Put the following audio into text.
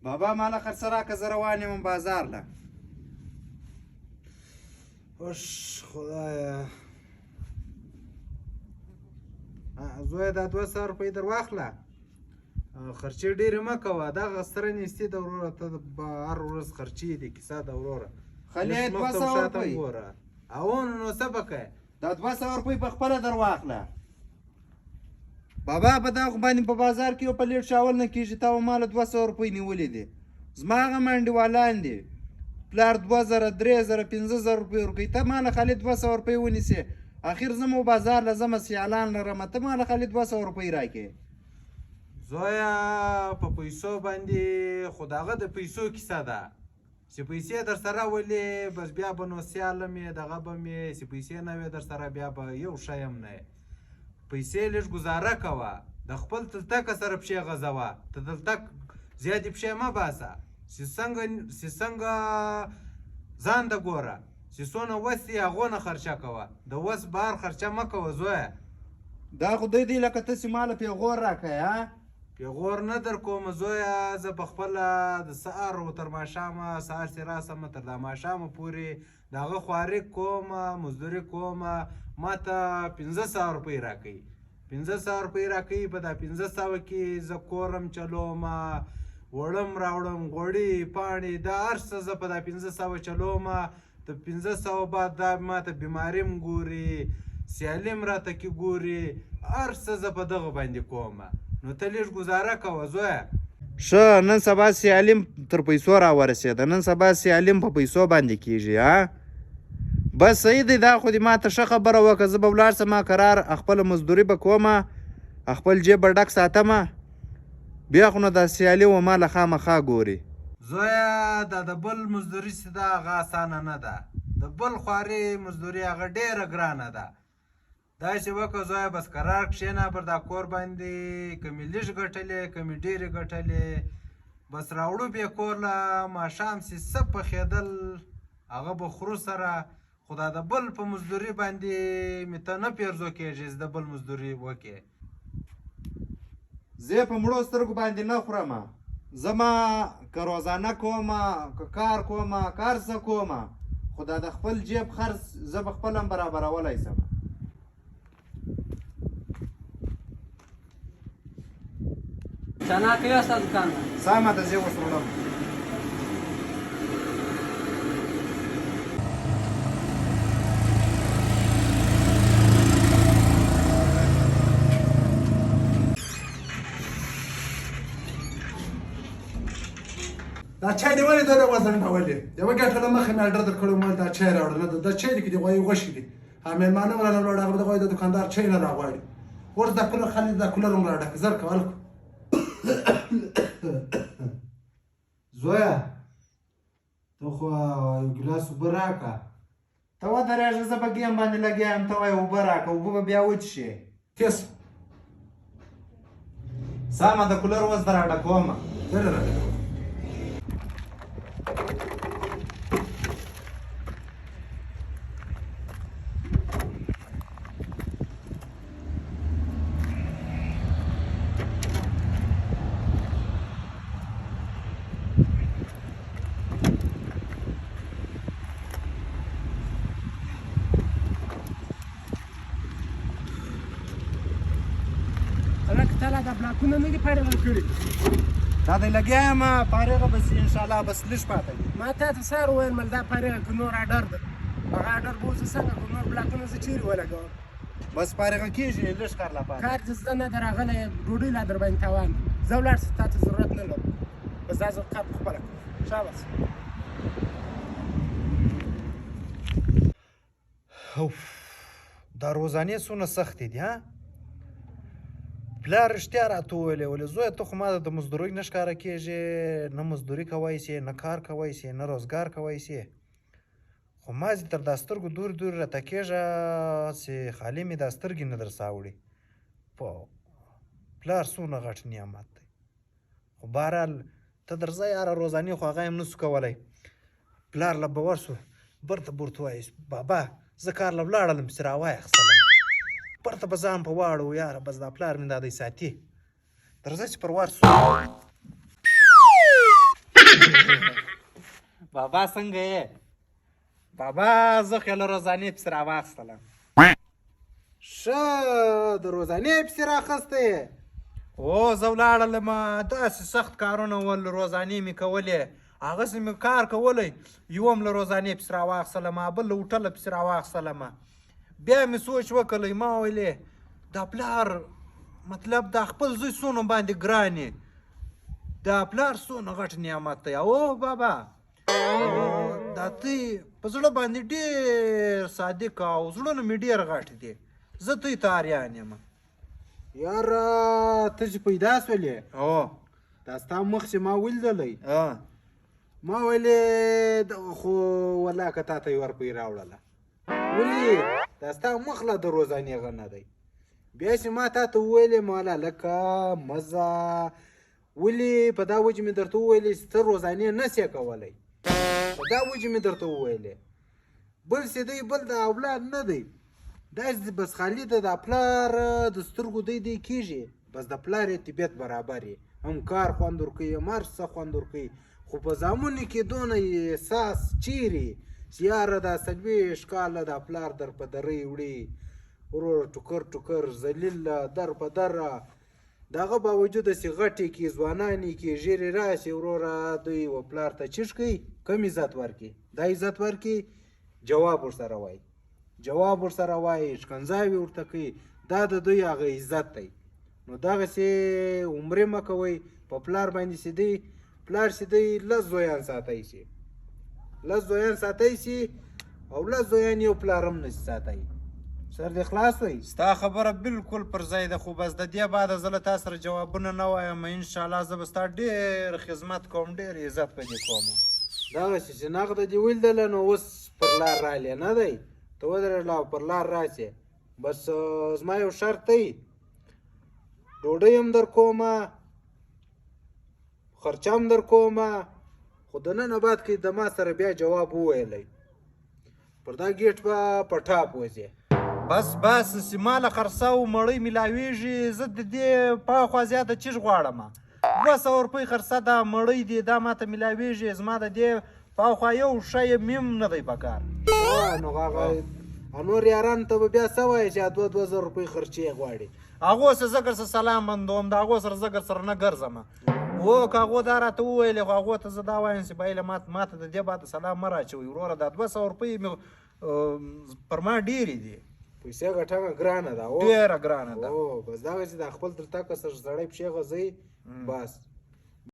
بابا مالا خرڅه راکړه زه روان یم بازار له. اوش خدایا زویه دا 200 روپۍ در واخله. خرچې ډېرې مه کوه. دغه ستره نیستي ده وروره، ته هر ورځ خرچې دي کیسه ده وروره. خلې 200 روپۍ ګوره او نو څه به کوې؟ دا 200 روپۍ په خپله در واخله. بابا په دا خو باندې په بازار کې یو پلیټ چاول نه کېږي، تا ماله 200 روپۍ نیولې دي. زما هغه منډیوالان دي پلار 2000 3000 15000 روپۍ ورکوي، ته ماله خالي 200 روپۍ ونیسې. اخر زه مو بازار له ځمه سیالان لرم، ته ماله خالي 200 روپۍ راکړې. زویه په پیسو باندې خو د هغه د پیسو کیسه ده چې پیسې در سره ولې بس بیا به نو سیاله مې دغه به مې چې پیسې نه وې در سره بیا به یو شی هم نه یې. پیسې لږ ګزاره کوه، د خپل تلتکه سره پښې غځوه. ته تلتک زیاتې پښې مه باسه، چې څنګه ځان ته ګوره چې څونه وس یې هغونه خرچه کوه، د وس بار خرچه مه کوه زویه. دا خو دی لکه تاسې ماله پیغور راکړی. پیغور نه در کوم زویه، زه په خپله د سهار و تر ماښامه سهار چې راسم تر دا ماښامه پورې د هغه خواري کومه مزدوري کومه، ما ته 1500 روپۍ راکوي. 1500 روپۍ راکوي. په دا 1500 کې زه کورم چلوم، وړم راوړم غوړي پاڼې دا هر څه زه په دا 1500 چلوم. د 1500 بعد دا ما ته بیماریم ګوري، سیالیم راته کې ګوري، هر څه زه په دغه باندې کوم. نو ته لږ ګزاره کوه زویه. ښه نن سبا سیالیم تر پیسو راورسېده، نن سبا سیالیم په پیسو باندې کېږي. بس صحیح دی، دا خو دې ما ته ښه خبره وکړه. زه به ولاړ شم قرار، خپله مزدوري به کومه، خپل جیب به ډک ساتمه، بیا خو نو دا سیالي و ما له خامخا ګوري. زویه دا د بل مزدوري چې ده هغه اسانه نه ده، د بل خواري مزدوري هغه ډېره ګرانه ده. داسې وکړه زویه بس قرار کښېنه پر دا کور باندې، که مې لږ ګټلې که مې ډېرې ګټلې بس راوړو بې کور له ماښام چې څه پخېدل هغه به خورو سره. خو دا د بل په مزدوري باندې مې ته نه پیرزو کېږي چې د بل مزدوري وکړې. زه په مړو سترګو باندې نه خورم. زما که روزانه کومه که کار کومه کار څه کومه، خو دا د خپل جیب خرڅ زه به خپل هم برابرولی شم. چنا کوي ستا دوکان سمه ده، زه اوس وړم. دا چای دی ولې دا وزنډولې؟ یوه ګټه له مخې مې اډر در کړی مال دا چای راوړه. دا چای دی که د غوایي غوښې دي. مېلمانه مو راوړل هغه د غوایي د دوکاندار چای نه راغواړي. اوس دا کولر خالي دا کولر هم راډک زر که هلکو. زویه ته خو یو ګیلاس اوبه راکړه. ته ودرېږه، زه په ګیم باندې لګیا یم، ته وایې اوبه راکړه، اوبه به بیا وڅښې. تېس سمه ده، کولر اوس در راډکومه. ولې راډک؟ دا بلاکونه نه دي فارغ کړي. دا دی لګیا یم فارغه، بس انشاءالله بس لږ پاته دي. ما تا ته سهار وویل مل دا فارغه که نور اډر ده، هغه اډر به اوس څنګه کړو؟ نور بلاکونه زه چیرې ولګوم؟ بس فارغه کېږي، لږ کار لا پاته. کار چې زه نه در راغلی، ډوډۍ لا در باندې تاوان دی. زه ولاړ شم، تا ته ضرورت نه لرم. بس دا زه کار په خپله کوم. شاباس. دا روزانې څونه سختې دي. پلار رښتیا راته وویلې، ولې زویه ته خو ما ته د مزدورۍ نه ښکاره کېږې، نه مزدوري کوی سې، نه کار کوی سې، نه روزګار کوی سې، خو مازې تر دا سترګو دورې دورې راته کېږه چې خالي مې دا سترګې نه در ساوړي. پلار څونه غټ نعمت دی. خو بهرحال ته درځه یاره، روزانې خو هغه هم نسو کولی. پلار له به ورسو برته بورته وایي بابا زه کار له ولاړلم چې راوایخستلم، برته به ځان په واړو یاره، بس دا پلار مې دا دی ساتي. درځه چې پر ور سو. بابا څنګه یې؟ بابا زه خیال روزانې پسې راواخیستلم. ښه د روزانې پسې راخیستی؟ او زه ولاړلم داسې سخت کارونه ول روزانې مې کولې هغسې مې کار کولی یو هم له روزانې پسې راواخیستلم بل له هوټله پسې راواخیستلم بیا مې سوچ وکړی ما ویلې دا پلار مطلب دا خپل زوی څونه باندې ګران یې دا پلار څونه غټ نعمت دی او بابا دا ته په زړه باندې ډېر صادق او زړونه مې ډېر غټ دي زه توی ته اریان یم یاره ته چې پیدا سولې او دا ستا مخ چې ما ولیدلی ما ویلې دغه خو والله که تا ته یې ورپۍ راوړله ولې دا ستا مخ لا د روزانې غه نه دی بیا چې ما تا ته وویلې ماله لکه مزه ولې په دا وجې مې درته وویلې چې ته روزانې نسې کولی په دا وجې مې درته وویلې بل چې دی بل د اولاد نه دی داسې بس خالي د پلار د سترګو دی کېږي بس د پلار یې طبیعت برابر یې هم کار خوند ورکوي هم هر څه خوند ورکوي خو په زامنو کې دونه احساس چیرې چې یاره دا 40 کاله دا پلار در په درۍ وړي وروره ټوکر ټوکر ذلیل در په دره د هغه باوجود داسې غټې کې ځوانانې کې ژیرې راشي وروره دوی و پلار ته چیش کوي کم عزت ورکړي دا عزت ورکړي جواب ورسره وایي جواب ورسره وایي شکنځاوې ورته کوي دا د دوی هغه عزت دی نو دغسې عمرې مه کوئ په پلار باندې چې دی پلار چې دی لس زویان ساتی شي لس زویان ساتی شي او لس زویان یو پلار هم نشي ساتی سر دې خلاص وی ستا خبره بالکل پر ځای ده خو بس د دې بعده زه له تا سره جوابونه نه وایم انشاءالله زه به ستا ډېر خدمت کوم ډېر عزت به دې کوم دغسې چې نغده دې ولیدله نو اوس پر لار رالی نه دی ته ودرېږه او پر لار راسې بس زما یو شرط دی ډوډۍ هم در کومه خرچه هم در کومه خو د نن بعد کې د ما سره بیا جواب وویلی پر دا ګیټ به په ټاپ وځې بس چې ما له خرڅه او مړۍ میلاویږي زه د دې پاخوا زیاته چیز غواړم 200 روپۍ خرڅه دا مړۍ دی دا ماته میلاویږي زما د دې پاخوا یو شی میم نه دی پکار نو هغه نور یارانو ته به بیا څه وایې چې 2,000 روپۍ خرچې غواړي هغو سره زه در سره سلام بندوم د هغو سره زه در سره نه ګرځم و که هغو دا راته وویلې خو هغو ته زه دا وایم چې بایله ماته د دې باندې سلام مه راچوئ وروره دا 200 روپۍ مې پر ما ډېرې دي پیسې ګټنه ګرانه ده ډېره ګرانه ده بس دغسې د خپل تر تکه سره سړی پښې غځوي بس